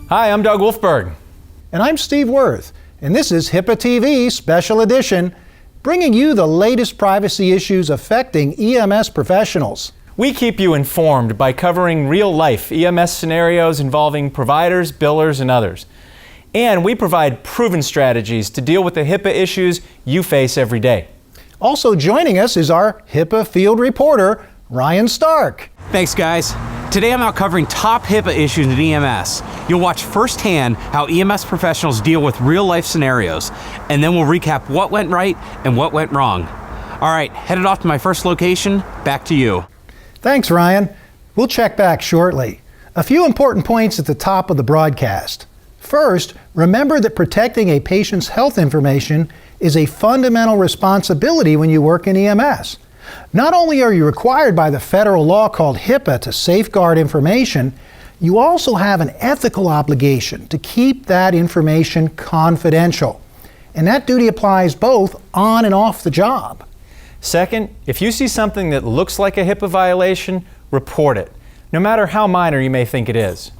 Hi, I'm Doug Wolfberg. And I'm Steve Worth, and this is Hipaa TV Special Edition, bringing you the latest privacy issues affecting EMS professionals. We keep you informed by covering real-life EMS scenarios involving providers, billers, and others. And we provide proven strategies to deal with the HIPAA issues you face every day. Also joining us is our HIPAA field reporter, Ryan Stark. Thanks, guys. Today I'm out covering top HIPAA issues in EMS. You'll watch firsthand how EMS professionals deal with real-life scenarios, and then we'll recap what went right and what went wrong. All right, headed off to my first location. Back to you. Thanks, Ryan. We'll check back shortly. A few important points at the top of the broadcast. First, remember that protecting a patient's health information is a fundamental responsibility when you work in EMS. Not only are you required by the federal law called HIPAA to safeguard information, you also have an ethical obligation to keep that information confidential. And that duty applies both on and off the job. Second, if you see something that looks like a HIPAA violation, report it, no matter how minor you may think it is.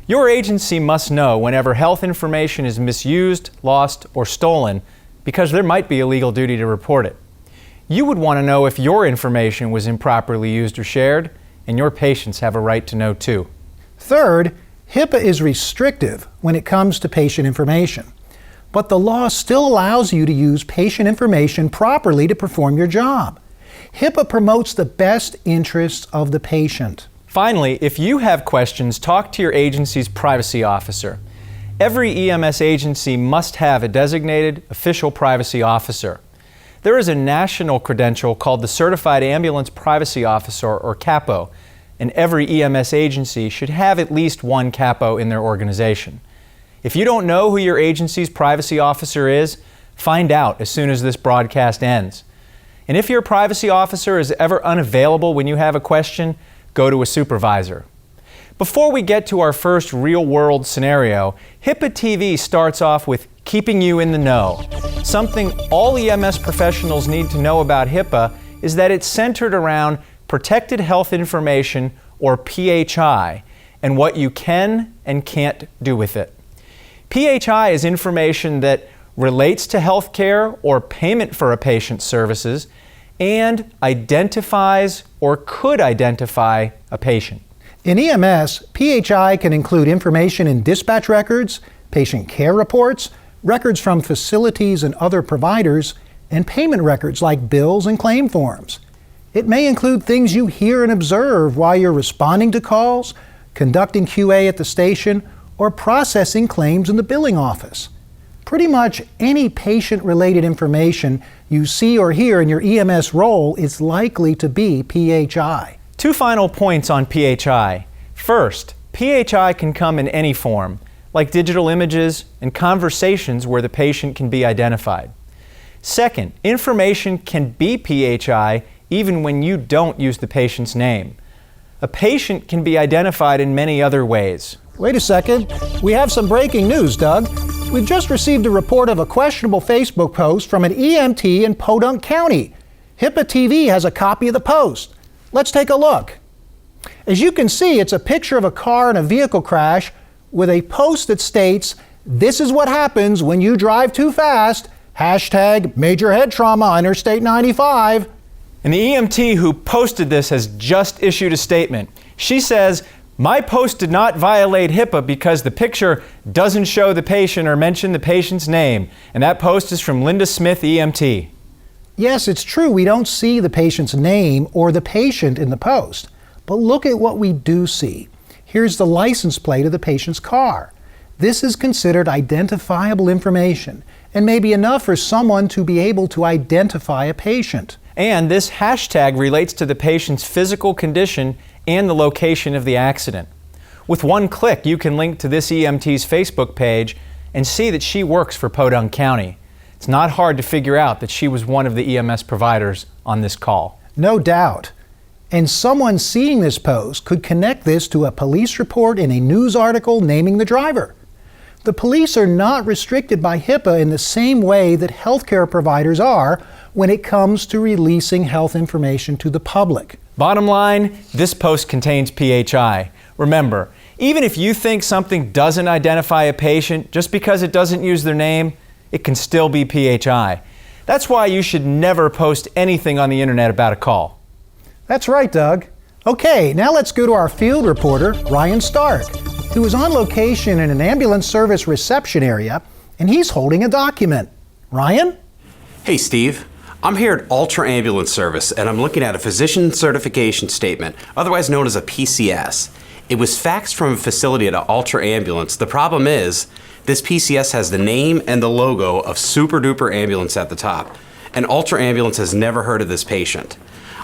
Your agency must know whenever health information is misused, lost, or stolen, because there might be a legal duty to report it. You would want to know if your information was improperly used or shared, and your patients have a right to know too. Third, HIPAA is restrictive when it comes to patient information, but the law still allows you to use patient information properly to perform your job. HIPAA promotes the best interests of the patient. Finally, if you have questions, talk to your agency's privacy officer. Every EMS agency must have a designated official privacy officer. There is a national credential called the Certified Ambulance Privacy Officer, or CAPO, and every EMS agency should have at least one CAPO in their organization. If you don't know who your agency's privacy officer is, find out as soon as this broadcast ends. And if your privacy officer is ever unavailable when you have a question, go to a supervisor. Before we get to our first real-world scenario, Hipaa TV starts off with keeping you in the know. Something all EMS professionals need to know about HIPAA is that it's centered around protected health information, or PHI, and what you can and can't do with it. PHI is information that relates to health care or payment for a patient's services and identifies or could identify a patient. In EMS, PHI can include information in dispatch records, patient care reports, records from facilities and other providers, and payment records like bills and claim forms. It may include things you hear and observe while you're responding to calls, conducting QA at the station, or processing claims in the billing office. Pretty much any patient-related information you see or hear in your EMS role is likely to be PHI. Two final points on PHI. First, PHI can come in any form, like digital images and conversations where the patient can be identified. Second, information can be PHI even when you don't use the patient's name. A patient can be identified in many other ways. Wait a second. We have some breaking news, Doug. We've just received a report of a questionable Facebook post from an EMT in Podunk County. Hipaa TV has a copy of the post. Let's take a look. As you can see, it's a picture of a car in a vehicle crash with a post that states, "This is what happens when you drive too fast. Hashtag major head trauma on Interstate 95. And the EMT who posted this has just issued a statement. She says, "My post did not violate HIPAA because the picture doesn't show the patient or mention the patient's name." And that post is from Linda Smith, EMT. Yes, it's true we don't see the patient's name or the patient in the post. But look at what we do see. Here's the license plate of the patient's car. This is considered identifiable information and may be enough for someone to be able to identify a patient. And this hashtag relates to the patient's physical condition and the location of the accident. With one click, you can link to this EMT's Facebook page and see that she works for Podunk County. It's not hard to figure out that she was one of the EMS providers on this call. No doubt. And someone seeing this post could connect this to a police report and a news article naming the driver. The police are not restricted by HIPAA in the same way that healthcare providers are when it comes to releasing health information to the public. Bottom line, this post contains PHI. Remember, even if you think something doesn't identify a patient, just because it doesn't use their name, it can still be PHI. That's why you should never post anything on the internet about a call. That's right, Doug. Okay, now let's go to our field reporter, Ryan Stark, who is on location in an ambulance service reception area, and he's holding a document. Ryan? Hey, Steve. I'm here at Ultra Ambulance Service, and I'm looking at a Physician Certification Statement, otherwise known as a PCS. It was faxed from a facility at Ultra Ambulance. The problem is, this PCS has the name and the logo of Super Duper Ambulance at the top, and Ultra Ambulance has never heard of this patient.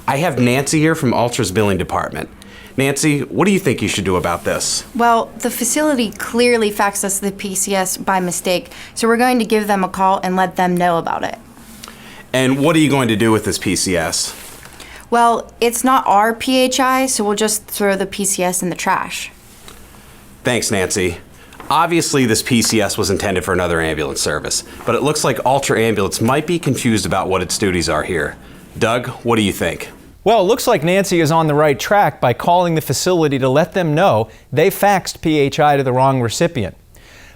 I have Nancy here from Ultra's billing department. Nancy, what do you think you should do about this? Well, the facility clearly faxed us the PCS by mistake, so we're going to give them a call and let them know about it. And what are you going to do with this PCS? Well, it's not our PHI, so we'll just throw the PCS in the trash. Thanks, Nancy. Obviously, this PCS was intended for another ambulance service, but it looks like Ultra Ambulance might be confused about what its duties are here. Doug, what do you think? Well, it looks like Nancy is on the right track by calling the facility to let them know they faxed PHI to the wrong recipient.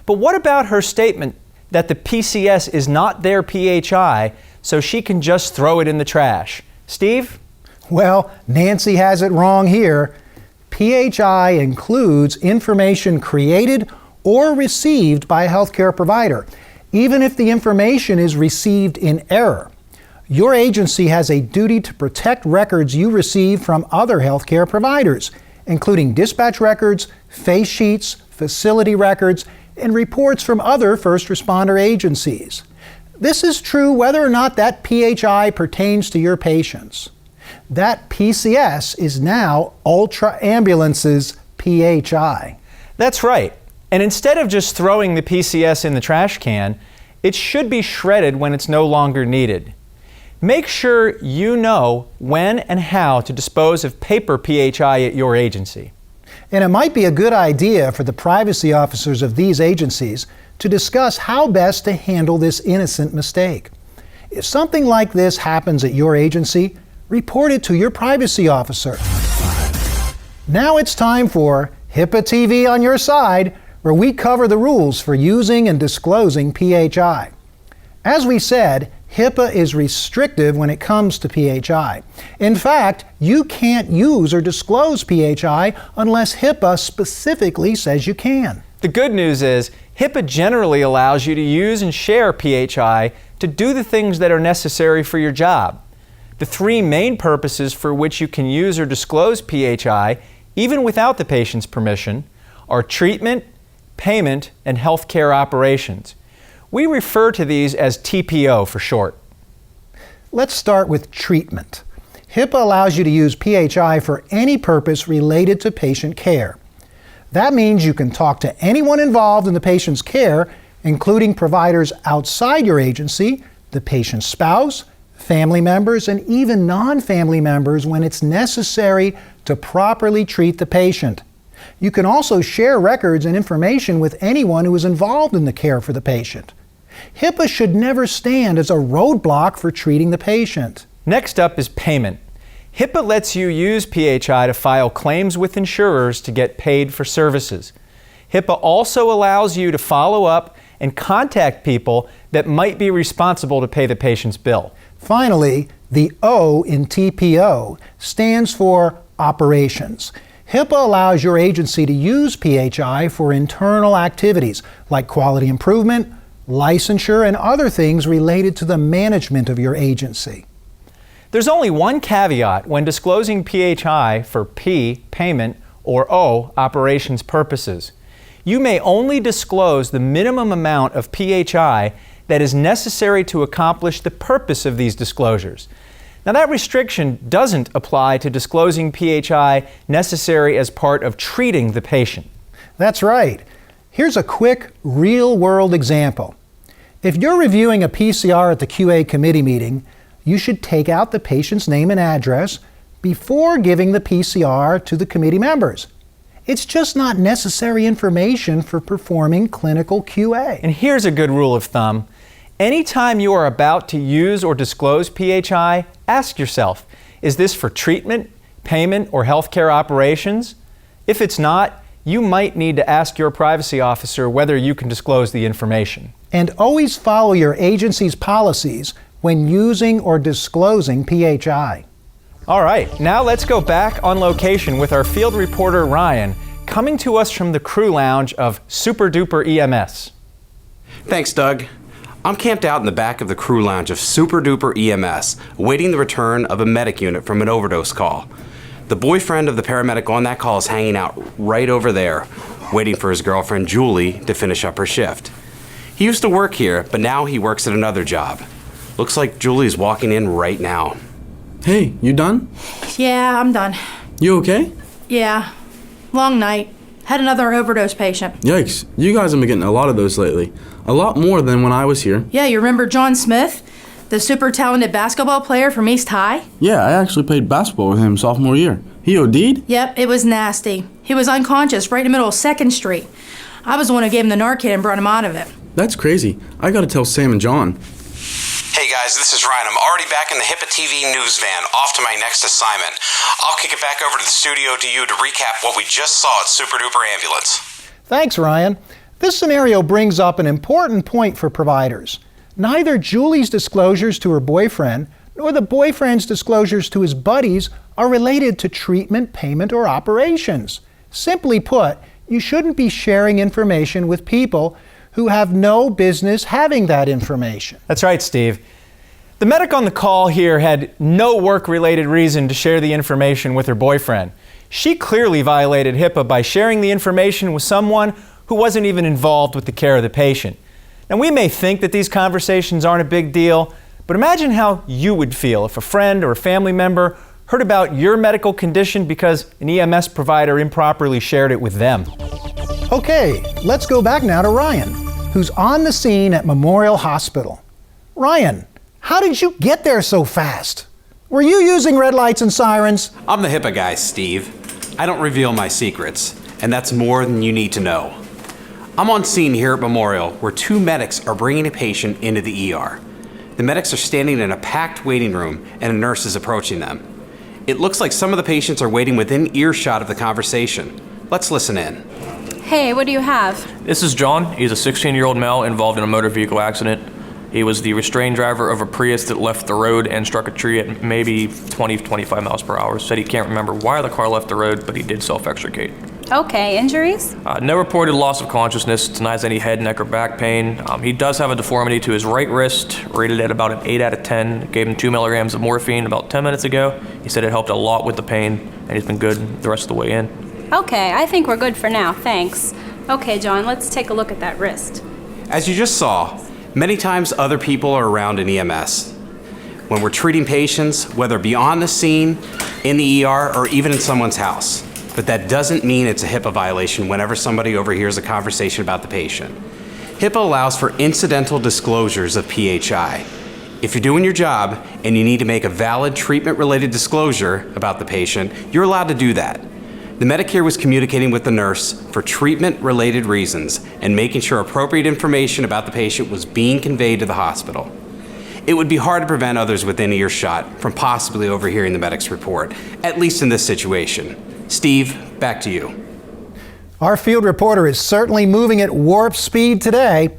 But what about her statement that the PCS is not their PHI, so she can just throw it in the trash? Steve? Well, Nancy has it wrong here. PHI includes information created or received by a healthcare provider, even if the information is received in error. Your agency has a duty to protect records you receive from other healthcare providers, including dispatch records, face sheets, facility records, and reports from other first responder agencies. This is true whether or not that PHI pertains to your patients. That PCS is now Ultra Ambulance's PHI. That's right. And instead of just throwing the PCS in the trash can, it should be shredded when it's no longer needed. Make sure you know when and how to dispose of paper PHI at your agency. And it might be a good idea for the privacy officers of these agencies to discuss how best to handle this innocent mistake. If something like this happens at your agency, report it to your privacy officer. Now it's time for Hipaa TV on your side, where we cover the rules for using and disclosing PHI. As we said, HIPAA is restrictive when it comes to PHI. In fact, you can't use or disclose PHI unless HIPAA specifically says you can. The good news is, HIPAA generally allows you to use and share PHI to do the things that are necessary for your job. The three main purposes for which you can use or disclose PHI, even without the patient's permission, are treatment, payment, and healthcare operations. We refer to these as TPO for short. Let's start with treatment. HIPAA allows you to use PHI for any purpose related to patient care. That means you can talk to anyone involved in the patient's care, including providers outside your agency, the patient's spouse, family members, and even non-family members when it's necessary to properly treat the patient. You can also share records and information with anyone who is involved in the care for the patient. HIPAA should never stand as a roadblock for treating the patient. Next up is payment. HIPAA lets you use PHI to file claims with insurers to get paid for services. HIPAA also allows you to follow up and contact people that might be responsible to pay the patient's bill. Finally, the O in TPO stands for operations. HIPAA allows your agency to use PHI for internal activities like quality improvement, licensure, and other things related to the management of your agency. There's only one caveat when disclosing PHI for P, payment, or O, operations purposes. You may only disclose the minimum amount of PHI that is necessary to accomplish the purpose of these disclosures. Now, that restriction doesn't apply to disclosing PHI necessary as part of treating the patient. That's right. Here's a quick, real-world example. If you're reviewing a PCR at the QA committee meeting, you should take out the patient's name and address before giving the PCR to the committee members. It's just not necessary information for performing clinical QA. And here's a good rule of thumb. Anytime you are about to use or disclose PHI, ask yourself, is this for treatment, payment, or healthcare operations? If it's not, you might need to ask your privacy officer whether you can disclose the information. And always follow your agency's policies when using or disclosing PHI. All right, now let's go back on location with our field reporter Ryan, coming to us from the crew lounge of Super Duper EMS. Thanks, Doug. I'm camped out in the back of the crew lounge of Super Duper EMS, awaiting the return of a medic unit from an overdose call. The boyfriend of the paramedic on that call is hanging out right over there, waiting for his girlfriend Julie to finish up her shift. He used to work here, but now he works at another job. Looks like Julie's walking in right now. Hey, you done? Yeah, I'm done. You okay? Yeah. Long night. Had another overdose patient. Yikes, you guys have been getting a lot of those lately. A lot more than when I was here. Yeah, you remember John Smith? The super talented basketball player from East High? Yeah, I actually played basketball with him sophomore year. He OD'd? Yep, it was nasty. He was unconscious right in the middle of 2nd Street. I was the one who gave him the Narcan and brought him out of it. That's crazy. I gotta tell Sam and John. Hey guys, this is Ryan. I'm already back in the Hipaa TV news van, off to my next assignment. I'll kick it back over to the studio to you to recap what we just saw at Super Duper Ambulance. Thanks, Ryan. This scenario brings up an important point for providers. Neither Julie's disclosures to her boyfriend nor the boyfriend's disclosures to his buddies are related to treatment, payment, or operations. Simply put, you shouldn't be sharing information with people who have no business having that information. That's right, Steve. The medic on the call here had no work-related reason to share the information with her boyfriend. She clearly violated HIPAA by sharing the information with someone who wasn't even involved with the care of the patient. Now, we may think that these conversations aren't a big deal, but imagine how you would feel if a friend or a family member heard about your medical condition because an EMS provider improperly shared it with them. Okay, let's go back now to Ryan, who's on the scene at Memorial Hospital. Ryan, how did you get there so fast? Were you using red lights and sirens? I'm the HIPAA guy, Steve. I don't reveal my secrets, and that's more than you need to know. I'm on scene here at Memorial where 2 medics are bringing a patient into the ER. The medics are standing in a packed waiting room and a nurse is approaching them. It looks like some of the patients are waiting within earshot of the conversation. Let's listen in. Hey, what do you have? This is John. He's a 16-year-old male involved in a motor vehicle accident. He was the restrained driver of a Prius that left the road and struck a tree at maybe 20-25 miles per hour. Said he can't remember why the car left the road, but he did self-extricate. Okay, injuries? No reported loss of consciousness, denies any head, neck, or back pain. He does have a deformity to his right wrist, rated at about an 8 out of 10. Gave him 2 milligrams of morphine about 10 minutes ago. He said it helped a lot with the pain, and he's been good the rest of the way in. Okay, I think we're good for now, thanks. Okay, John, let's take a look at that wrist. As you just saw, many times other people are around in EMS. When we're treating patients, whether it be on the scene, in the ER, or even in someone's house. But that doesn't mean it's a HIPAA violation whenever somebody overhears a conversation about the patient. HIPAA allows for incidental disclosures of PHI. If you're doing your job and you need to make a valid treatment-related disclosure about the patient, you're allowed to do that. The medic here was communicating with the nurse for treatment-related reasons and making sure appropriate information about the patient was being conveyed to the hospital. It would be hard to prevent others within earshot from possibly overhearing the medic's report, at least in this situation. Steve, back to you. Our field reporter is certainly moving at warp speed today.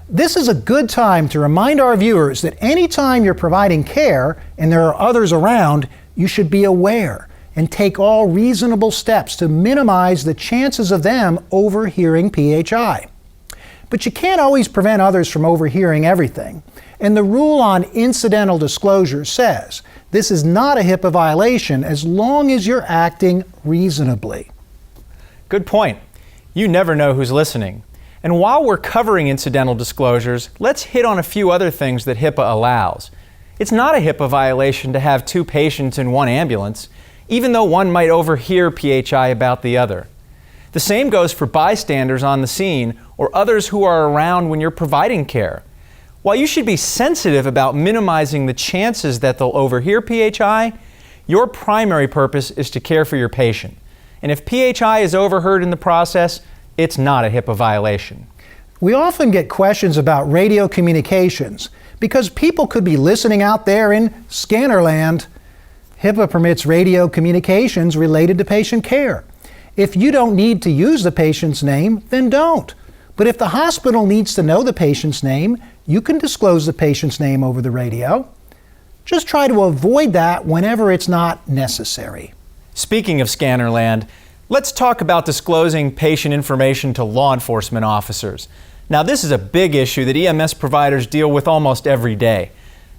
This is a good time to remind our viewers that anytime you're providing care and there are others around, you should be aware and take all reasonable steps to minimize the chances of them overhearing PHI. But you can't always prevent others from overhearing everything. And the rule on incidental disclosure says this is not a HIPAA violation as long as you're acting reasonably. Good point. You never know who's listening. And while we're covering incidental disclosures, let's hit on a few other things that HIPAA allows. It's not a HIPAA violation to have 2 patients in one ambulance, even though one might overhear PHI about the other. The same goes for bystanders on the scene or others who are around when you're providing care. While you should be sensitive about minimizing the chances that they'll overhear PHI, your primary purpose is to care for your patient. And if PHI is overheard in the process, it's not a HIPAA violation. We often get questions about radio communications because people could be listening out there in Scannerland. HIPAA permits radio communications related to patient care. If you don't need to use the patient's name, then don't. But if the hospital needs to know the patient's name, you can disclose the patient's name over the radio. Just try to avoid that whenever it's not necessary. Speaking of Scannerland, let's talk about disclosing patient information to law enforcement officers. Now, this is a big issue that EMS providers deal with almost every day.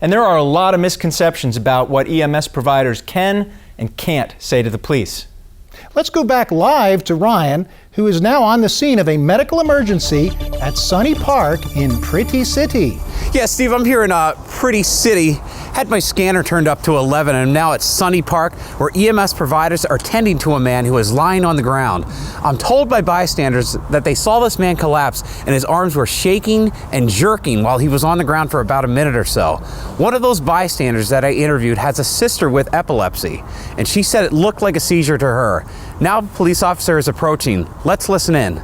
And there are a lot of misconceptions about what EMS providers can and can't say to the police. Let's go back live to Ryan, who is now on the scene of a medical emergency at Sunny Park in Pretty City. Yeah, Steve, I'm here in Pretty City. Had my scanner turned up to 11 and I'm now at Sunny Park where EMS providers are tending to a man who is lying on the ground. I'm told by bystanders that they saw this man collapse and his arms were shaking and jerking while he was on the ground for about a minute or so. One of those bystanders that I interviewed has a sister with epilepsy, and she said it looked like a seizure to her. Now a police officer is approaching. Let's listen in.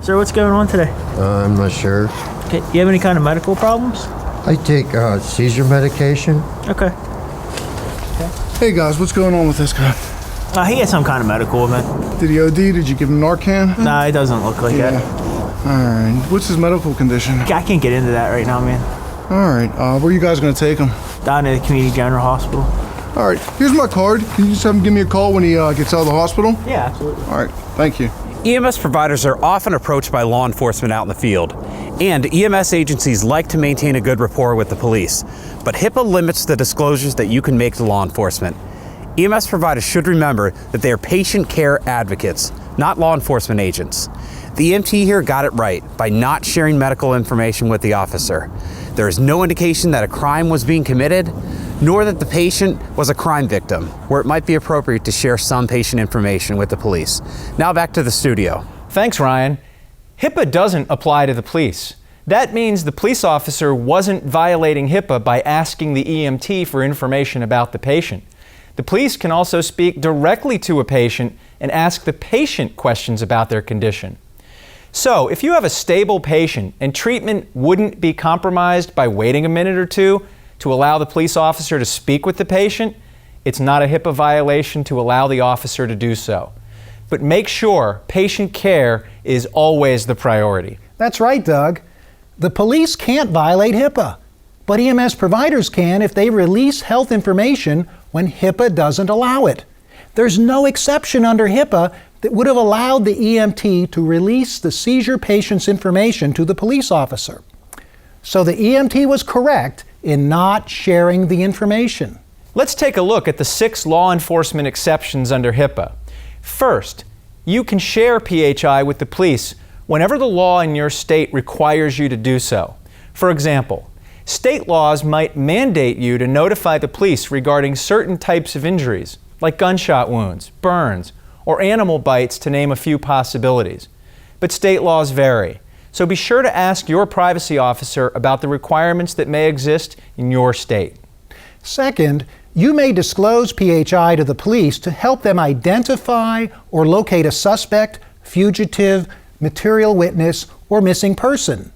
Sir, what's going on today? I'm not sure. Okay, you have any kind of medical problems? I take seizure medication. Okay. Hey guys, what's going on with this guy? He had some kind of medical event. Did he OD? Did you give him Narcan? Nah, it doesn't look like it. Alright, what's his medical condition? I can't get into that right now, man. Alright, where are you guys gonna take him? Down to the community general hospital. Alright, here's my card. Can you just have him give me a call when he gets out of the hospital? Yeah, absolutely. Alright, thank you. EMS providers are often approached by law enforcement out in the field, and EMS agencies like to maintain a good rapport with the police, but HIPAA limits the disclosures that you can make to law enforcement. EMS providers should remember that they are patient care advocates, not law enforcement agents. The EMT here got it right by not sharing medical information with the officer. There is no indication that a crime was being committed, nor that the patient was a crime victim, where it might be appropriate to share some patient information with the police. Now back to the studio. Thanks, Ryan. HIPAA doesn't apply to the police. That means the police officer wasn't violating HIPAA by asking the EMT for information about the patient. The police can also speak directly to a patient and ask the patient questions about their condition. So, if you have a stable patient and treatment wouldn't be compromised by waiting a minute or two to allow the police officer to speak with the patient, it's not a HIPAA violation to allow the officer to do so. But make sure patient care is always the priority. That's right, Doug. The police can't violate HIPAA, but EMS providers can if they release health information when HIPAA doesn't allow it. There's no exception under HIPAA that would have allowed the EMT to release the seizure patient's information to the police officer. So the EMT was correct in not sharing the information. Let's take a look at the 6 law enforcement exceptions under HIPAA. First, you can share PHI with the police whenever the law in your state requires you to do so. For example, state laws might mandate you to notify the police regarding certain types of injuries, like gunshot wounds, burns, or animal bites, to name a few possibilities. But state laws vary, so be sure to ask your privacy officer about the requirements that may exist in your state. Second, you may disclose PHI to the police to help them identify or locate a suspect, fugitive, material witness, or missing person.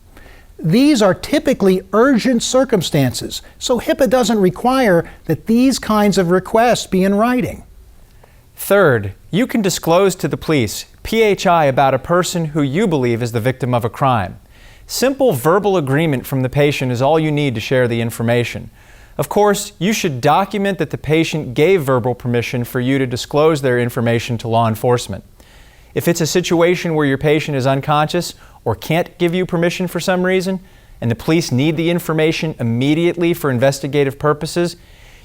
These are typically urgent circumstances, so HIPAA doesn't require that these kinds of requests be in writing. Third, you can disclose to the police PHI about a person who you believe is the victim of a crime. Simple verbal agreement from the patient is all you need to share the information. Of course, you should document that the patient gave verbal permission for you to disclose their information to law enforcement. If it's a situation where your patient is unconscious or can't give you permission for some reason, and the police need the information immediately for investigative purposes,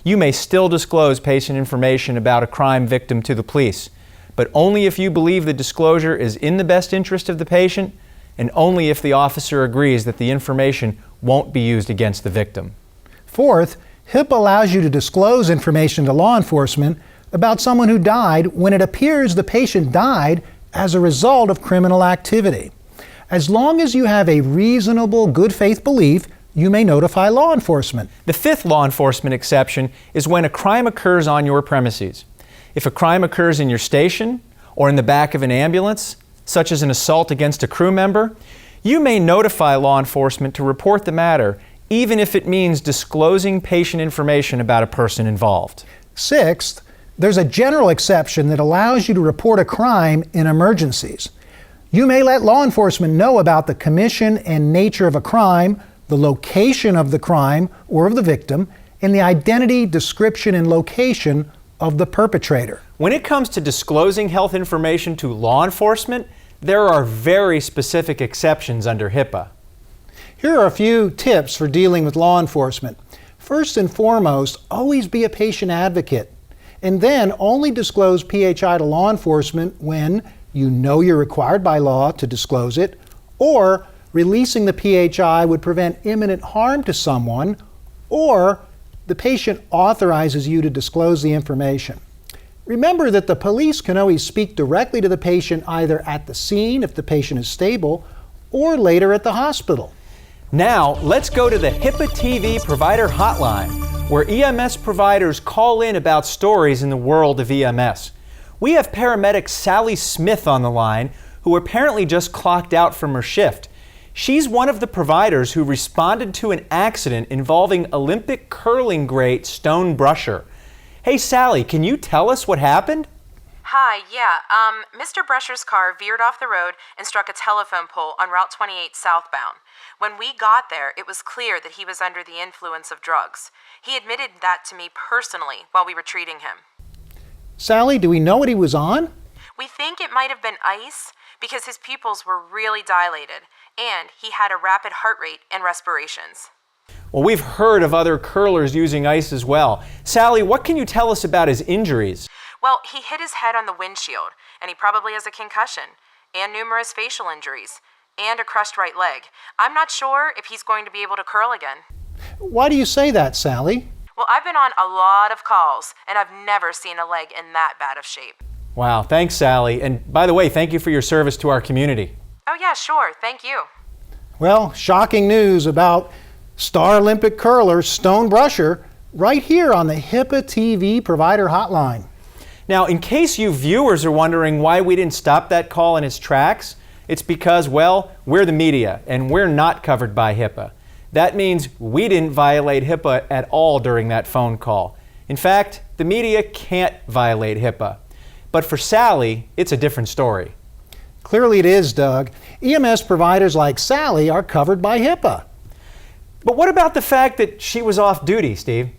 you may still disclose patient information about a crime victim to the police, but only if you believe the disclosure is in the best interest of the patient, and only if the officer agrees that the information won't be used against the victim. Fourth, HIPAA allows you to disclose information to law enforcement about someone who died when it appears the patient died as a result of criminal activity. As long as you have a reasonable good faith belief, you may notify law enforcement. The 5th law enforcement exception is when a crime occurs on your premises. If a crime occurs in your station or in the back of an ambulance, such as an assault against a crew member, you may notify law enforcement to report the matter, even if it means disclosing patient information about a person involved. Sixth, there's a general exception that allows you to report a crime in emergencies. You may let law enforcement know about the commission and nature of a crime, the location of the crime or of the victim, and the identity, description, and location of the perpetrator. When it comes to disclosing health information to law enforcement, there are very specific exceptions under Hipaa. Here are a few tips for dealing with law enforcement. First and foremost, always be a patient advocate, and then only disclose PHI to law enforcement when you know you're required by law to disclose it, or releasing the PHI would prevent imminent harm to someone, or the patient authorizes you to disclose the information. Remember that the police can always speak directly to the patient either at the scene if the patient is stable, or later at the hospital. Now, let's go to the Hipaa TV provider hotline, where EMS providers call in about stories in the world of EMS. We have paramedic Sally Smith on the line, who apparently just clocked out from her shift. She's one of the providers who responded to an accident involving Olympic curling great Stone Brusher. Hey Sally, can you tell us what happened? Hi, yeah, Mr. Brusher's car veered off the road and struck a telephone pole on Route 28 southbound. When we got there, it was clear that he was under the influence of drugs. He admitted that to me personally while we were treating him. Sally, do we know what he was on? We think it might have been ice because his pupils were really dilated, and he had a rapid heart rate and respirations. Well, we've heard of other curlers using ice as well. Sally, what can you tell us about his injuries? Well, he hit his head on the windshield, and he probably has a concussion, and numerous facial injuries, and a crushed right leg. I'm not sure if he's going to be able to curl again. Why do you say that, Sally? Well, I've been on a lot of calls, and I've never seen a leg in that bad of shape. Wow, thanks Sally. And by the way, thank you for your service to our community. Oh yeah, sure, thank you. Well, shocking news about star Olympic curler Stone Brusher right here on the Hipaa TV provider hotline. Now, in case you viewers are wondering why we didn't stop that call in its tracks, it's because, well, we're the media and we're not covered by Hipaa. That means we didn't violate Hipaa at all during that phone call. In fact, the media can't violate Hipaa. But for Sally, it's a different story. Clearly it is, Doug. EMS providers like Sally are covered by Hipaa. But what about the fact that she was off duty, Steve?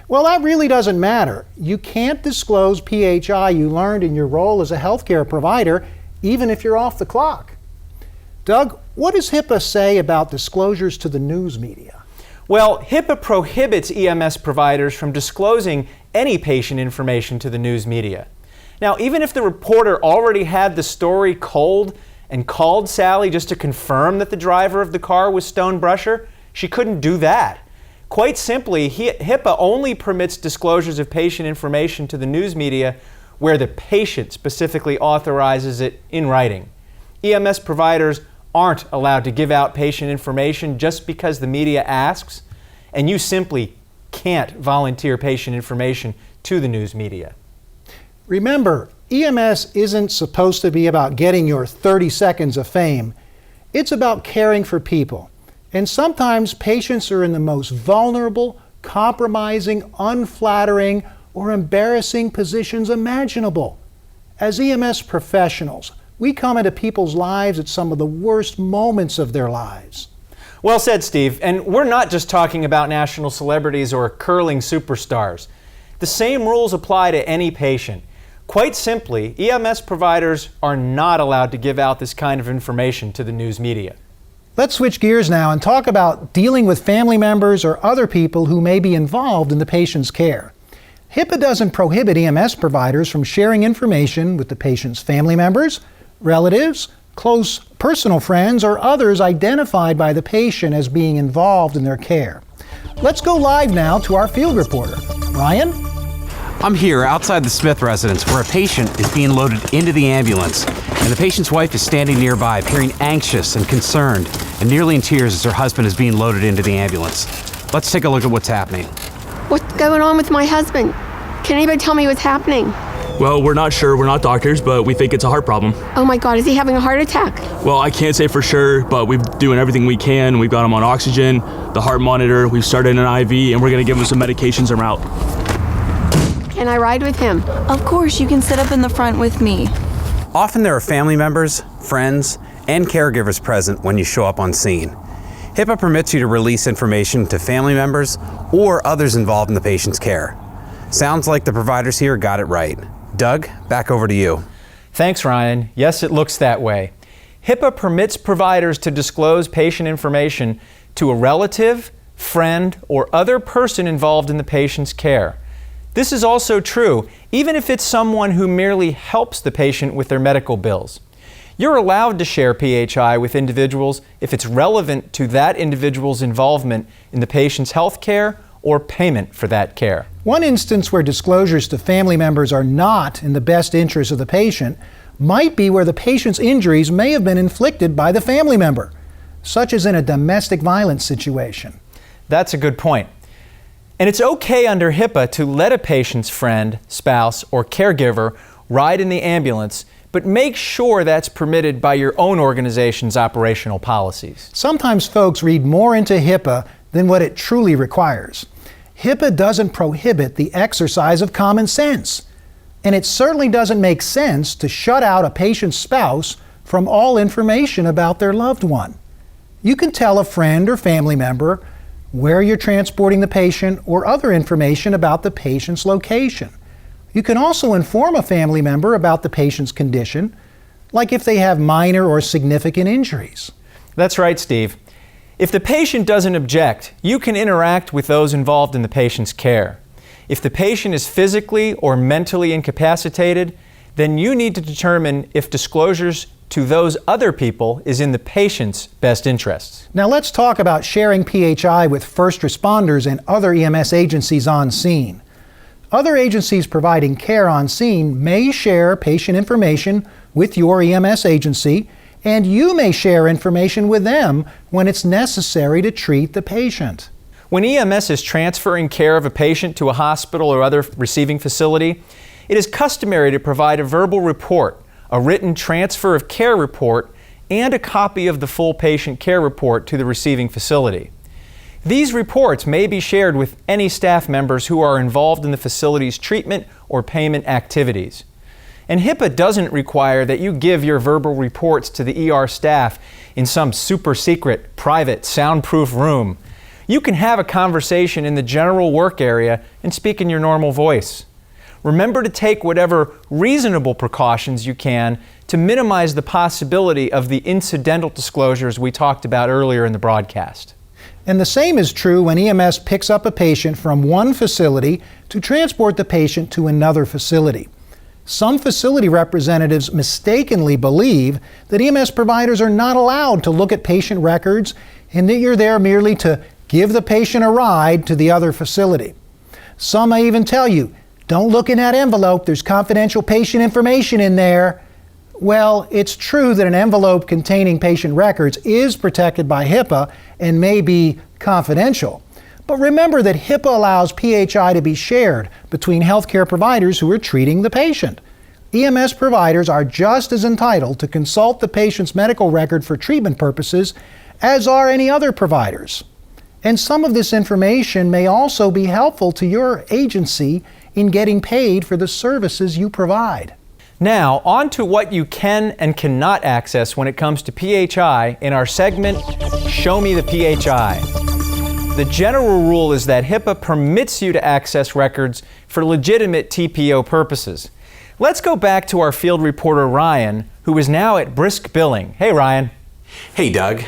Well, that really doesn't matter. You can't disclose PHI you learned in your role as a healthcare provider, even if you're off the clock. Doug, what does Hipaa say about disclosures to the news media? Well, Hipaa prohibits EMS providers from disclosing any patient information to the news media. Now, even if the reporter already had the story cold and called Sally just to confirm that the driver of the car was Stone Brusher, she couldn't do that. Quite simply, Hipaa only permits disclosures of patient information to the news media where the patient specifically authorizes it in writing. EMS providers aren't allowed to give out patient information just because the media asks, and you simply can't volunteer patient information to the news media. Remember, EMS isn't supposed to be about getting your 30 seconds of fame. It's about caring for people. And sometimes patients are in the most vulnerable, compromising, unflattering, or embarrassing positions imaginable. As EMS professionals, we come into people's lives at some of the worst moments of their lives. Well said, Steve. And we're not just talking about national celebrities or curling superstars. The same rules apply to any patient. Quite simply, EMS providers are not allowed to give out this kind of information to the news media. Let's switch gears now and talk about dealing with family members or other people who may be involved in the patient's care. Hipaa doesn't prohibit EMS providers from sharing information with the patient's family members, relatives, close personal friends, or others identified by the patient as being involved in their care. Let's go live now to our field reporter. Ryan? I'm here outside the Smith residence where a patient is being loaded into the ambulance, and the patient's wife is standing nearby, appearing anxious and concerned, and nearly in tears as her husband is being loaded into the ambulance. Let's take a look at what's happening. What's going on with my husband? Can anybody tell me what's happening? Well, we're not sure. We're not doctors, but we think it's a heart problem. Oh my God, is he having a heart attack? Well, I can't say for sure, but we're doing everything we can. We've got him on oxygen, the heart monitor, we've started an IV, and we're gonna give him some medications en route. and I ride with him. Of course, you can sit up in the front with me. Often there are family members, friends, and caregivers present when you show up on scene. Hipaa permits you to release information to family members or others involved in the patient's care. Sounds like the providers here got it right. Doug, back over to you. Thanks, Ryan. Yes, it looks that way. Hipaa permits providers to disclose patient information to a relative, friend, or other person involved in the patient's care. This is also true even if it's someone who merely helps the patient with their medical bills. You're allowed to share PHI with individuals if it's relevant to that individual's involvement in the patient's health care or payment for that care. One instance where disclosures to family members are not in the best interest of the patient might be where the patient's injuries may have been inflicted by the family member, such as in a domestic violence situation. That's a good point. And it's okay under Hipaa to let a patient's friend, spouse, or caregiver ride in the ambulance, but make sure that's permitted by your own organization's operational policies. Sometimes folks read more into Hipaa than what it truly requires. Hipaa doesn't prohibit the exercise of common sense, and it certainly doesn't make sense to shut out a patient's spouse from all information about their loved one. You can tell a friend or family member where you're transporting the patient or other information about the patient's location. You can also inform a family member about the patient's condition, like if they have minor or significant injuries. That's right, Steve. If the patient doesn't object, you can interact with those involved in the patient's care. If the patient is physically or mentally incapacitated, then you need to determine if disclosures to those other people is in the patient's best interests. Now let's talk about sharing PHI with first responders and other EMS agencies on scene. Other agencies providing care on scene may share patient information with your EMS agency, and you may share information with them when it's necessary to treat the patient. When EMS is transferring care of a patient to a hospital or other receiving facility, it is customary to provide a verbal report, a written transfer of care report, and a copy of the full patient care report to the receiving facility. These reports may be shared with any staff members who are involved in the facility's treatment or payment activities. And Hipaa doesn't require that you give your verbal reports to the ER staff in some super secret, private, soundproof room. You can have a conversation in the general work area and speak in your normal voice. Remember to take whatever reasonable precautions you can to minimize the possibility of the incidental disclosures we talked about earlier in the broadcast. And the same is true when EMS picks up a patient from one facility to transport the patient to another facility. Some facility representatives mistakenly believe that EMS providers are not allowed to look at patient records and that you're there merely to give the patient a ride to the other facility. Some may even tell you, "Don't look in that envelope, there's confidential patient information in there." Well, it's true that an envelope containing patient records is protected by Hipaa and may be confidential. But remember that Hipaa allows PHI to be shared between healthcare providers who are treating the patient. EMS providers are just as entitled to consult the patient's medical record for treatment purposes as are any other providers. And some of this information may also be helpful to your agency in getting paid for the services you provide. Now, on to what you can and cannot access when it comes to PHI in our segment, Show Me the PHI. The general rule is that Hipaa permits you to access records for legitimate TPO purposes. Let's go back to our field reporter Ryan, who is now at Brisk Billing. Hey, Ryan. Hey, Doug.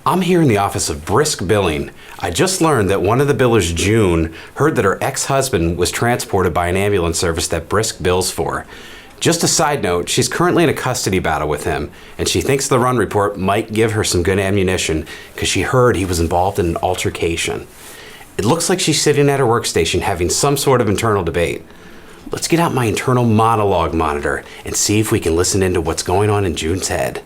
I'm here in the office of Brisk Billing. I just learned that one of the billers, June, heard that her ex-husband was transported by an ambulance service that Brisk bills for. Just a side note, she's currently in a custody battle with him, and she thinks the run report might give her some good ammunition because she heard he was involved in an altercation. It looks like she's sitting at her workstation having some sort of internal debate. Let's get out my internal monologue monitor and see if we can listen into what's going on in June's head.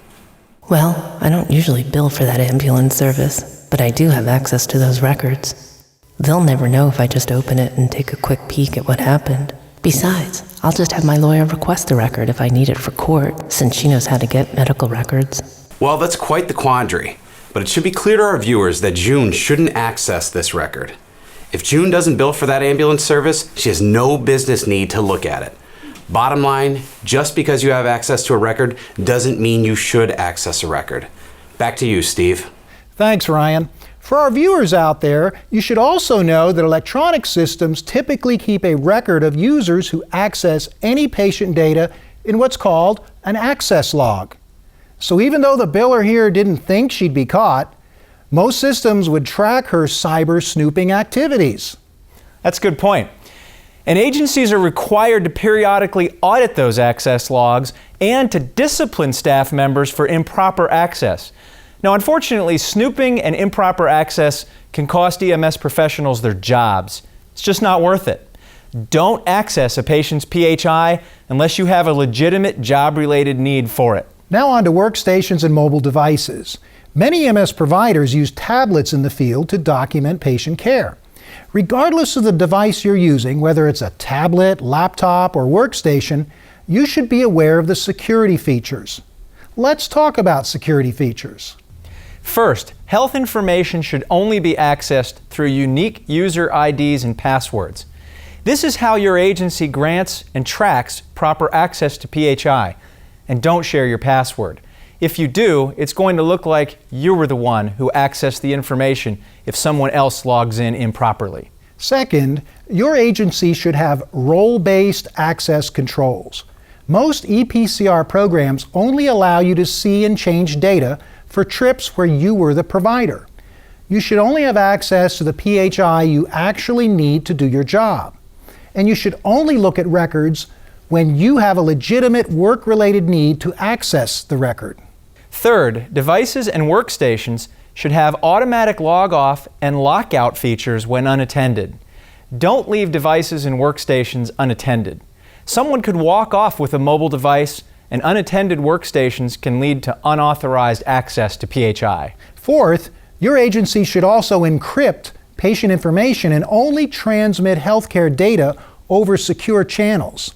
Well, I don't usually bill for that ambulance service, but I do have access to those records. They'll never know if I just open it and take a quick peek at what happened. Besides, I'll just have my lawyer request the record if I need it for court, since she knows how to get medical records. Well, that's quite the quandary, but it should be clear to our viewers that June shouldn't access this record. If June doesn't bill for that ambulance service, she has no business need to look at it. Bottom line, just because you have access to a record doesn't mean you should access a record. Back to you, Steve. Thanks, Ryan. For our viewers out there, you should also know that electronic systems typically keep a record of users who access any patient data in what's called an access log. So even though the biller here didn't think she'd be caught, most systems would track her cyber snooping activities. That's a good point. And agencies are required to periodically audit those access logs and to discipline staff members for improper access. Now, unfortunately, snooping and improper access can cost EMS professionals their jobs. It's just not worth it. Don't access a patient's PHI unless you have a legitimate job-related need for it. Now on to workstations and mobile devices. Many EMS providers use tablets in the field to document patient care. Regardless of the device you're using, whether it's a tablet, laptop, or workstation, you should be aware of the security features. Let's talk about security features. First, health information should only be accessed through unique user IDs and passwords. This is how your agency grants and tracks proper access to PHI. And don't share your password. If you do, it's going to look like you were the one who accessed the information if someone else logs in improperly. Second, your agency should have role-based access controls. Most EPCR programs only allow you to see and change data for trips where you were the provider. You should only have access to the PHI you actually need to do your job. And you should only look at records when you have a legitimate work-related need to access the record. Third, devices and workstations should have automatic log-off and lockout features when unattended. Don't leave devices and workstations unattended. Someone could walk off with a mobile device, and unattended workstations can lead to unauthorized access to PHI. Fourth, your agency should also encrypt patient information and only transmit healthcare data over secure channels.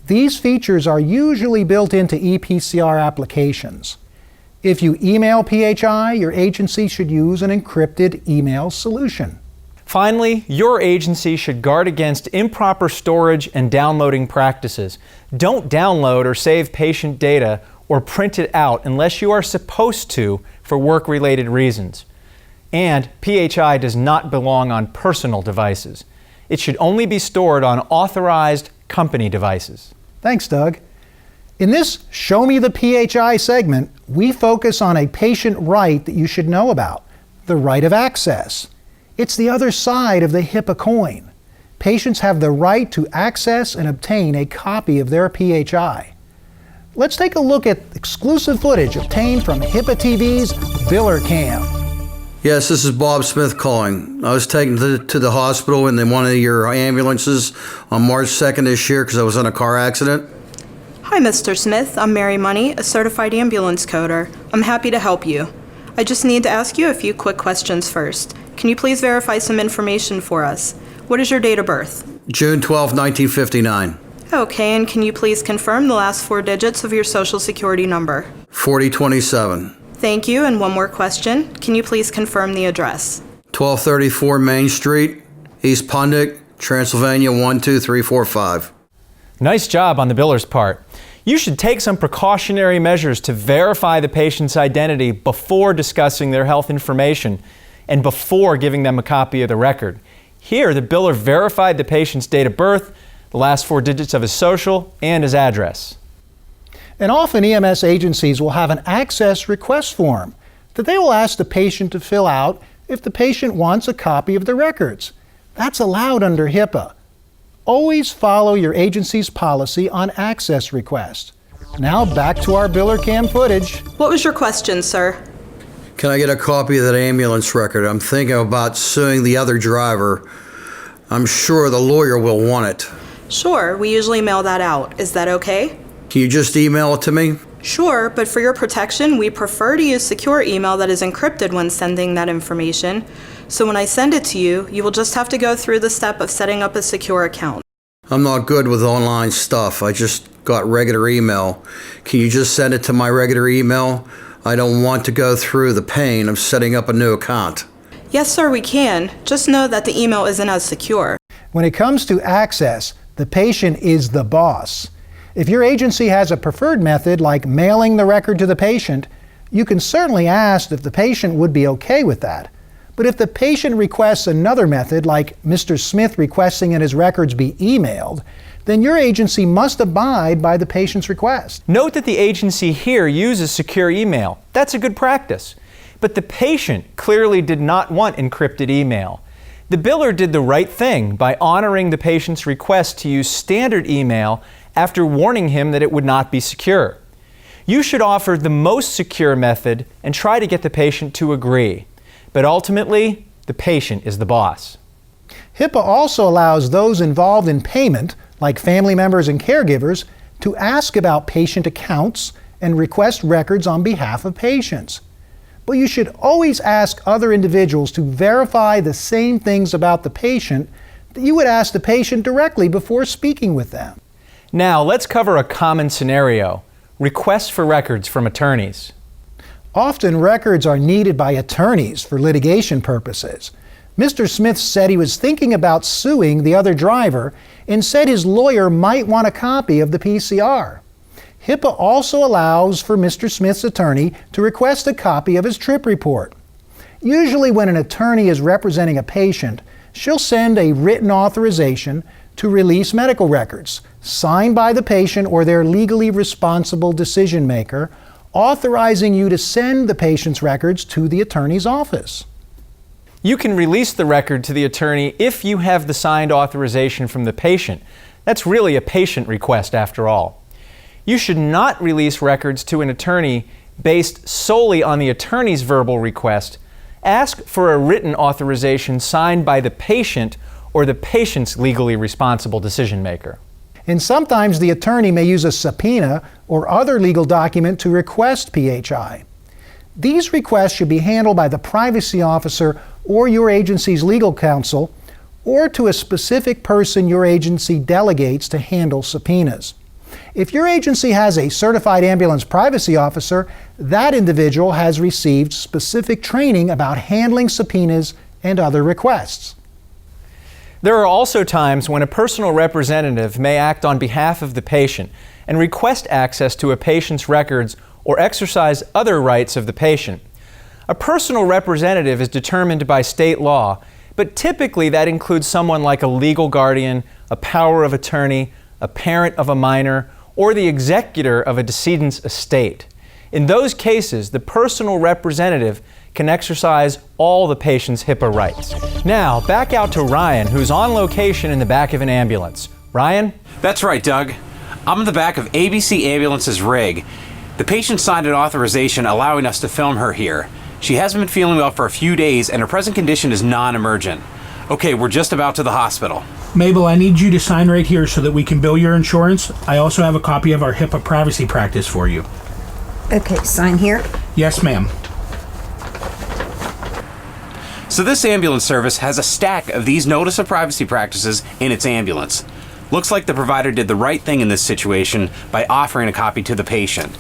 These features are usually built into EPCR applications. If you email PHI, your agency should use an encrypted email solution. Finally, your agency should guard against improper storage and downloading practices. Don't download or save patient data or print it out unless you are supposed to for work-related reasons. And PHI does not belong on personal devices. It should only be stored on authorized company devices. Thanks, Doug. In this Show Me the PHI segment, we focus on a patient right that you should know about, the right of access. It's the other side of the Hipaa coin. Patients have the right to access and obtain a copy of their PHI. Let's take a look at exclusive footage obtained from Hipaa TV's Biller Cam. Yes, this is Bob Smith calling. I was taken to the hospital in one of your ambulances on March 2nd this year because I was in a car accident. Hi, Mr. Smith. I'm Mary Money, a certified ambulance coder. I'm happy to help you. I just need to ask you a few quick questions first. Can you please verify some information for us? What is your date of birth? June 12, 1959. Okay, and can you please confirm the last 4 digits of your social security number? 4027. Thank you, and one more question. Can you please confirm the address? 1234 Main Street, East Pundick, Transylvania 12345. Nice job on the biller's part. You should take some precautionary measures to verify the patient's identity before discussing their health information and before giving them a copy of the record. Here, the biller verified the patient's date of birth, the last 4 digits of his social, and his address. And often EMS agencies will have an access request form that they will ask the patient to fill out if the patient wants a copy of the records. That's allowed under Hipaa. Always follow your agency's policy on access requests. Now back to our Biller Cam footage. What was your question, sir? Can I get a copy of that ambulance record? I'm thinking about suing the other driver. I'm sure the lawyer will want it. Sure, we usually mail that out. Is that okay? Can you just email it to me? Sure, but for your protection, we prefer to use secure email that is encrypted when sending that information. So when I send it to you, you will just have to go through the step of setting up a secure account. I'm not good with online stuff. I just got regular email. Can you just send it to my regular email? I don't want to go through the pain of setting up a new account. Yes, sir, we can. Just know that the email isn't as secure. When it comes to access, the patient is the boss. If your agency has a preferred method like mailing the record to the patient, you can certainly ask if the patient would be okay with that. But if the patient requests another method, like Mr. Smith requesting that his records be emailed, then your agency must abide by the patient's request. Note that the agency here uses secure email. That's a good practice. But the patient clearly did not want encrypted email. The biller did the right thing by honoring the patient's request to use standard email after warning him that it would not be secure. You should offer the most secure method and try to get the patient to agree. But ultimately, the patient is the boss. HIPAA also allows those involved in payment, like family members and caregivers, to ask about patient accounts and request records on behalf of patients. But you should always ask other individuals to verify the same things about the patient that you would ask the patient directly before speaking with them. Now, let's cover a common scenario: requests for records from attorneys. Often records are needed by attorneys for litigation purposes. Mr. Smith said he was thinking about suing the other driver and said his lawyer might want a copy of the PCR. HIPAA also allows for Mr. Smith's attorney to request a copy of his trip report. Usually when an attorney is representing a patient, she'll send a written authorization to release medical records, signed by the patient or their legally responsible decision maker, authorizing you to send the patient's records to the attorney's office. You can release the record to the attorney if you have the signed authorization from the patient. That's really a patient request after all. You should not release records to an attorney based solely on the attorney's verbal request. Ask for a written authorization signed by the patient or the patient's legally responsible decision maker. And sometimes the attorney may use a subpoena or other legal document to request PHI. These requests should be handled by the privacy officer or your agency's legal counsel, or to a specific person your agency delegates to handle subpoenas. If your agency has a certified ambulance privacy officer, that individual has received specific training about handling subpoenas and other requests. There are also times when a personal representative may act on behalf of the patient and request access to a patient's records or exercise other rights of the patient. A personal representative is determined by state law, but typically that includes someone like a legal guardian, a power of attorney, a parent of a minor, or the executor of a decedent's estate. In those cases, the personal representative can exercise all the patient's HIPAA rights. Now, back out to Ryan, who's on location in the back of an ambulance. Ryan? That's right, Doug. I'm in the back of ABC Ambulance's rig. The patient signed an authorization allowing us to film her here. She hasn't been feeling well for a few days and her present condition is non-emergent. Okay, we're just about to the hospital. Mabel, I need you to sign right here so that we can bill your insurance. I also have a copy of our HIPAA privacy practice for you. Okay, sign here. Yes, ma'am. So this ambulance service has a stack of these notice of privacy practices in its ambulance. Looks like the provider did the right thing in this situation by offering a copy to the patient.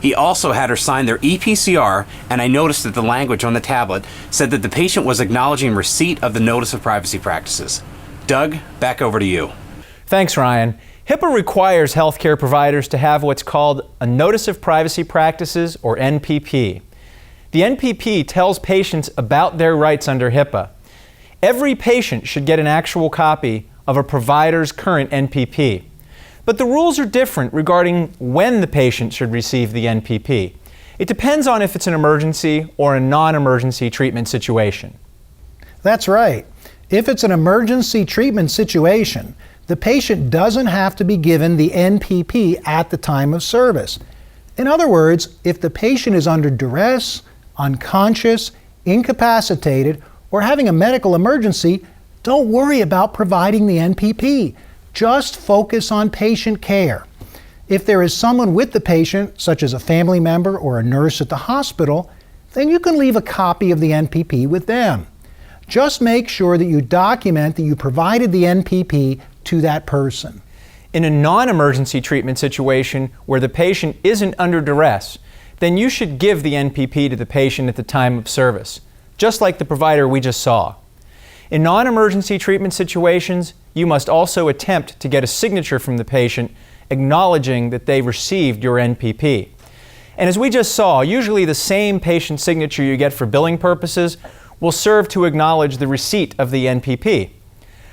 He also had her sign their EPCR, and I noticed that the language on the tablet said that the patient was acknowledging receipt of the notice of privacy practices. Doug, back over to you. Thanks, Ryan. HIPAA requires healthcare providers to have what's called a Notice of Privacy Practices, or NPP. The NPP tells patients about their rights under HIPAA. Every patient should get an actual copy of a provider's current NPP. But the rules are different regarding when the patient should receive the NPP. It depends on if it's an emergency or a non-emergency treatment situation. That's right. If it's an emergency treatment situation, the patient doesn't have to be given the NPP at the time of service. In other words, if the patient is under duress, unconscious, incapacitated, or having a medical emergency, don't worry about providing the NPP. Just focus on patient care. If there is someone with the patient, such as a family member or a nurse at the hospital, then you can leave a copy of the NPP with them. Just make sure that you document that you provided the NPP to that person. In a non-emergency treatment situation where the patient isn't under duress, then you should give the NPP to the patient at the time of service. just like the provider we just saw. In non-emergency treatment situations, you must also attempt to get a signature from the patient acknowledging that they received your NPP. And as we just saw, usually the same patient signature you get for billing purposes will serve to acknowledge the receipt of the NPP.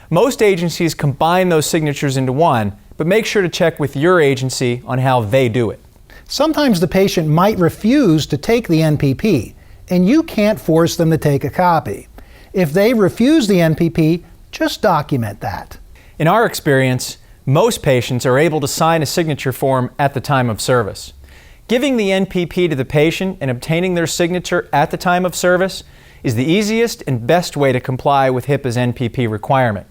Most agencies combine those signatures into one, but make sure to check with your agency on how they do it. Sometimes the patient might refuse to take the NPP, and you can't force them to take a copy. If they refuse the NPP, just document that. In our experience, most patients are able to sign a signature form at the time of service. Giving the NPP to the patient and obtaining their signature at the time of service is the easiest and best way to comply with HIPAA's NPP requirement.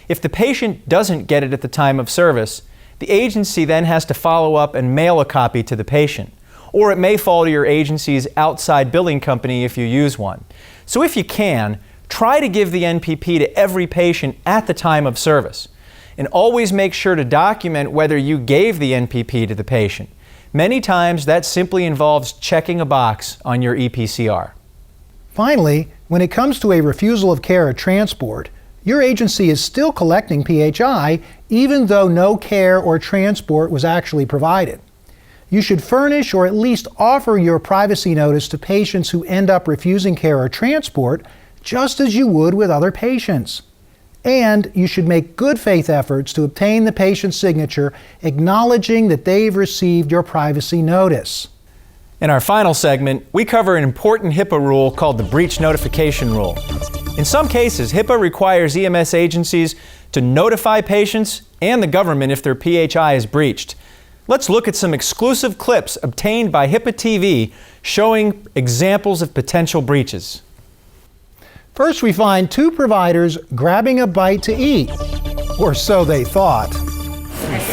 If the patient doesn't get it at the time of service, the agency then has to follow up and mail a copy to the patient, or it may fall to your agency's outside billing company if you use one. So if you can, try to give the NPP to every patient at the time of service. And always make sure to document whether you gave the NPP to the patient. Many times that simply involves checking a box on your EPCR. Finally, when it comes to a refusal of care or transport, your agency is still collecting PHI even though no care or transport was actually provided. You should furnish or at least offer your privacy notice to patients who end up refusing care or transport, just as you would with other patients. And you should make good faith efforts to obtain the patient's signature acknowledging that they've received your privacy notice. In our final segment, we cover an important HIPAA rule called the breach notification rule. In some cases, HIPAA requires EMS agencies to notify patients and the government if their PHI is breached. Let's look at some exclusive clips obtained by Hipaa TV showing examples of potential breaches. First, we find two providers grabbing a bite to eat, or so they thought.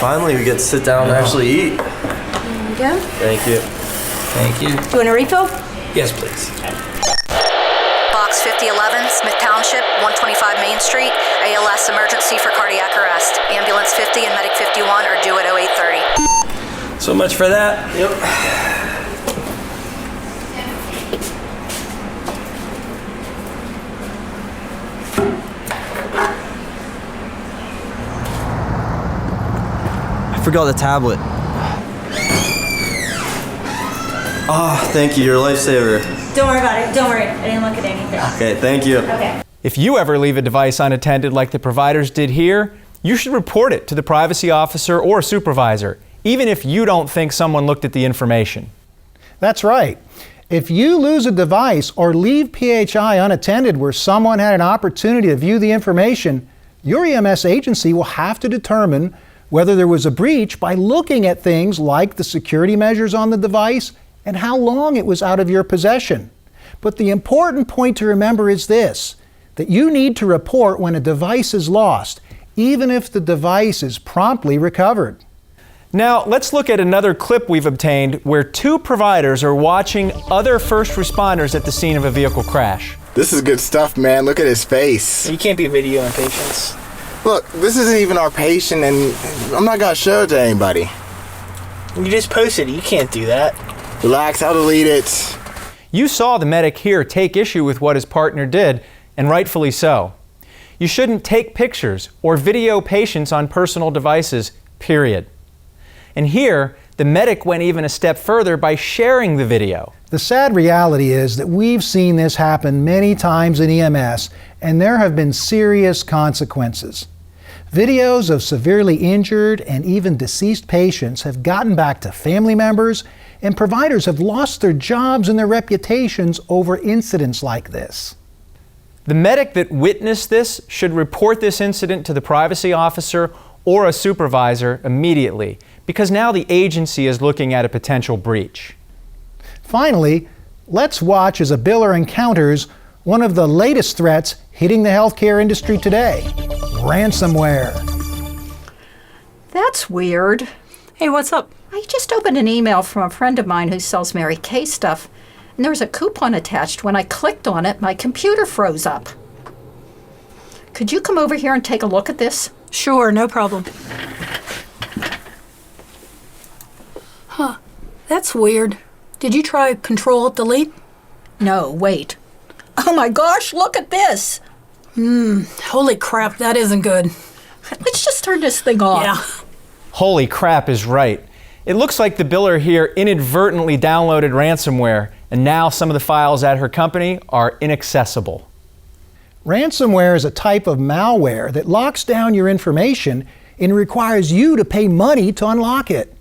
Finally, we get to sit down and actually eat. There you go. Thank you. Thank you. Do you want a refill? Yes, please. Box 5011, Smith Township, 125 Main Street, ALS emergency for cardiac arrest. Ambulance 50 and medic 51 are due at 0830. So much for that. Yep. I forgot the tablet. Oh, thank you. You're a lifesaver. Don't worry about it. Don't worry. I didn't look at anything. Okay, thank you. Okay. If you ever leave a device unattended like the providers did here, you should report it to the privacy officer or supervisor, even if you don't think someone looked at the information. That's right. If you lose a device or leave PHI unattended where someone had an opportunity to view the information, your EMS agency will have to determine whether there was a breach by looking at things like the security measures on the device and how long it was out of your possession. But the important point to remember is this, that you need to report when a device is lost, even if the device is promptly recovered. Now, let's look at another clip we've obtained where two providers are watching other first responders at the scene of a vehicle crash. This is good stuff, man. Look at his face. You can't be videoing patients. Look, this isn't even our patient, and I'm not gonna show it to anybody. You just posted it. You can't do that. Relax, I'll delete it. You saw the medic here take issue with what his partner did, and rightfully so. You shouldn't take pictures or video patients on personal devices, period. And here, the medic went even a step further by sharing the video. The sad reality is that we've seen this happen many times in EMS, and there have been serious consequences. Videos of severely injured and even deceased patients have gotten back to family members, and providers have lost their jobs and their reputations over incidents like this. The medic that witnessed this should report this incident to the privacy officer or a supervisor immediately, because now the agency is looking at a potential breach. Finally, let's watch as a biller encounters one of the latest threats hitting the healthcare industry today: ransomware. That's weird. Hey, what's up? I just opened an email from a friend of mine who sells Mary Kay stuff, and there was a coupon attached. When I clicked on it, my computer froze up. Could you come over here and take a look at this? Sure, no problem. Huh, that's weird. Did you try Control-Delete? No, wait. Oh my gosh, look at this. Holy crap, that isn't good. Let's just turn this thing off. Yeah. Holy crap is right. It looks like the biller here inadvertently downloaded ransomware, and now some of the files at her company are inaccessible. Ransomware is a type of malware that locks down your information and requires you to pay money to unlock it.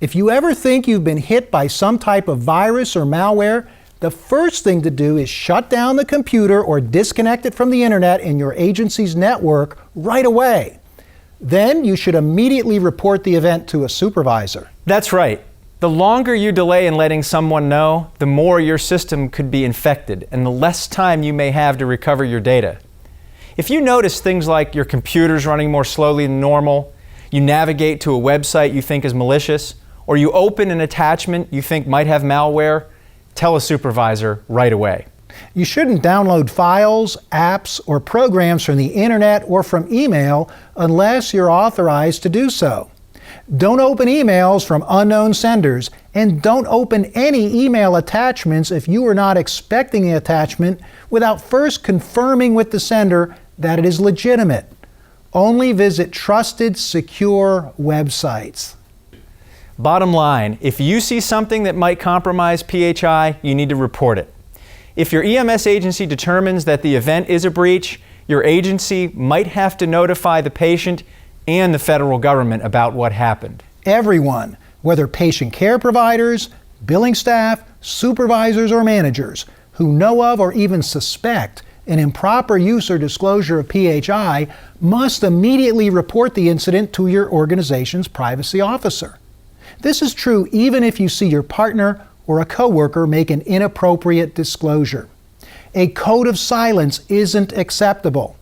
If you ever think you've been hit by some type of virus or malware, the first thing to do is shut down the computer or disconnect it from the internet in your agency's network right away. Then you should immediately report the event to a supervisor. That's right. The longer you delay in letting someone know, the more your system could be infected and the less time you may have to recover your data. If you notice things like your computer's running more slowly than normal, you navigate to a website you think is malicious, or you open an attachment you think might have malware, tell a supervisor right away. You shouldn't download files, apps, or programs from the internet or from email unless you're authorized to do so. Don't open emails from unknown senders, and don't open any email attachments if you are not expecting the attachment without first confirming with the sender that it is legitimate. Only visit trusted, secure websites. Bottom line, if you see something that might compromise PHI, you need to report it. If your EMS agency determines that the event is a breach, your agency might have to notify the patient and the federal government about what happened. Everyone, whether patient care providers, billing staff, supervisors, or managers, who know of or even suspect an improper use or disclosure of PHI, must immediately report the incident to your organization's privacy officer. This is true even if you see your partner or a coworker make an inappropriate disclosure. A code of silence isn't acceptable.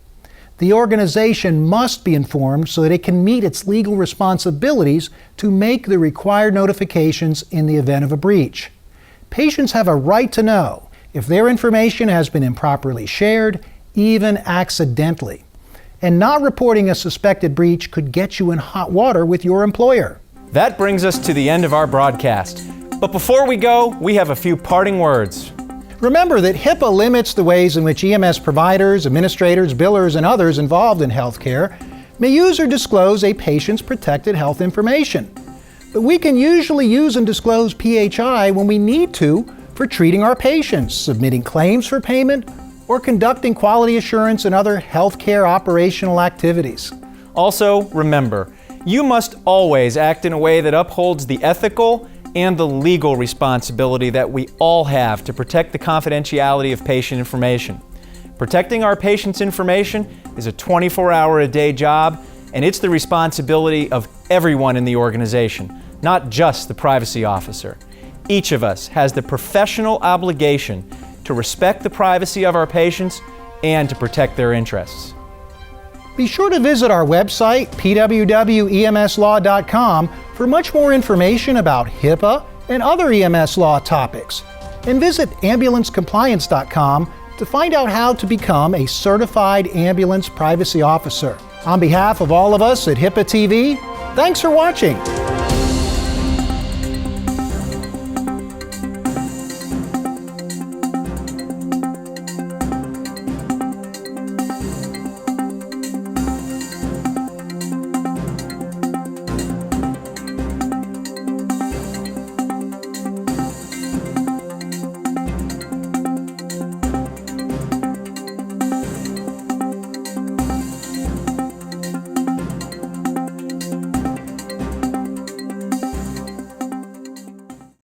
The organization must be informed so that it can meet its legal responsibilities to make the required notifications in the event of a breach. Patients have a right to know if their information has been improperly shared, even accidentally. And not reporting a suspected breach could get you in hot water with your employer. That brings us to the end of our broadcast. But before we go, we have a few parting words. Remember that HIPAA limits the ways in which EMS providers, administrators, billers, and others involved in healthcare may use or disclose a patient's protected health information. But we can usually use and disclose PHI when we need to for treating our patients, submitting claims for payment, or conducting quality assurance and other healthcare operational activities. Also, remember, you must always act in a way that upholds the ethical and the legal responsibility that we all have to protect the confidentiality of patient information. Protecting our patients' information is a 24-hour-a-day job, and it's the responsibility of everyone in the organization, not just the privacy officer. Each of us has the professional obligation to respect the privacy of our patients and to protect their interests. Be sure to visit our website, pwwemslaw.com, for much more information about HIPAA and other EMS law topics. And visit ambulancecompliance.com to find out how to become a certified ambulance privacy officer. On behalf of all of us at Hipaa TV, thanks for watching.